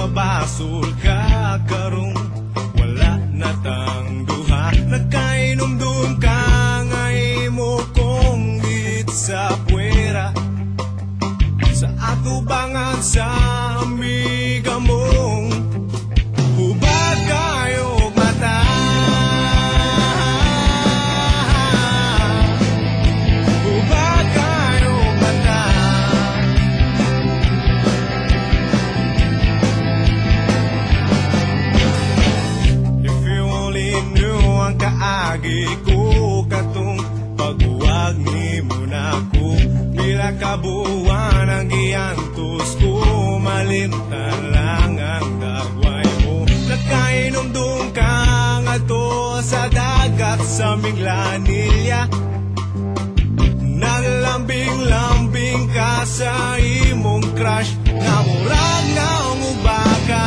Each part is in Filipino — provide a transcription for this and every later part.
Basul ka karong wala na tang duha, nagkainom-dum ka ngay mo kong git sa puwera sa atubangan sa amiga mong hubag kayo mata, hubag kayo mata. Kaagi ko katong paghuwag ni mo na ko, pila ka buwan ang giantos ko, malimtan lang ang dagway mo. Nagkainom-dum ka nga to sa dagat sa Minglanilla, naglambing-lambing ka sa imong crush, namurag na ang ubaka.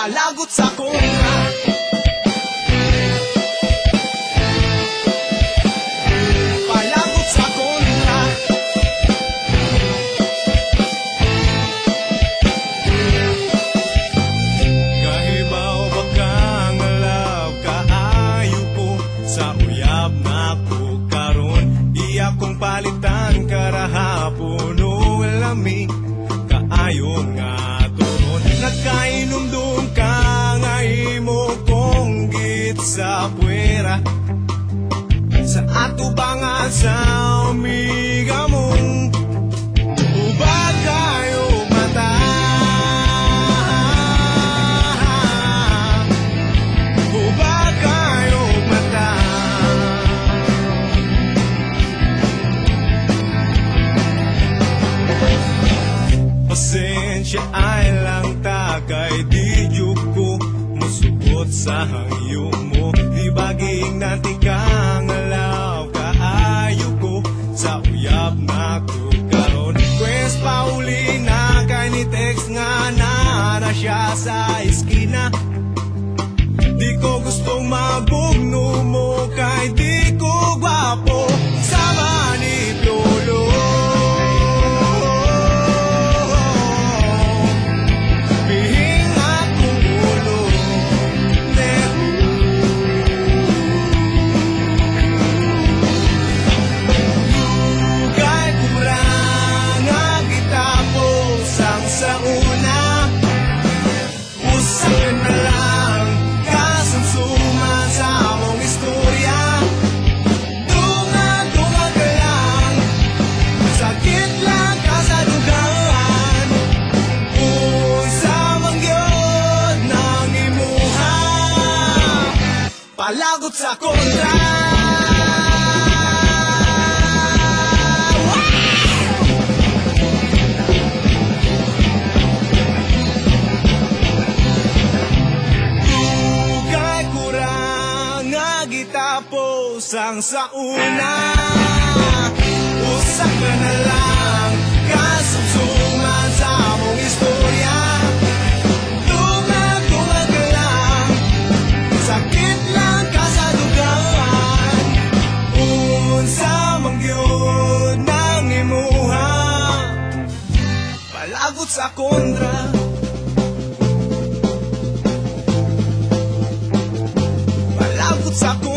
Palagot sa kontra, palagot sa kontra. Kahibaw ba kang love kaayo ko sa uyab na ko karon, di akong palitan karahapon o lami kaayo nga turon. Nagkainom-dum ka ngay mo kong git sa puwera sa atubangan sa amiga mong hubag kayo mata, hubag kayo mata. Pasensya ay lang kay di ko musubot sa hangyo mo, di baging nanti kang alaw kaayo ko sa uyab na ko karon. Pwes pauli na kay ni text nga na siya sa eskina, di ko gustong mabugno mo kay di ko gwapo sa Manipolo. Palagot sa kontra. Dugay kurang nga gitapos ang sa una, usak ka na lang kasumsuman sa among istorya. Palagot sa sa kontra. Palabot sa kontra.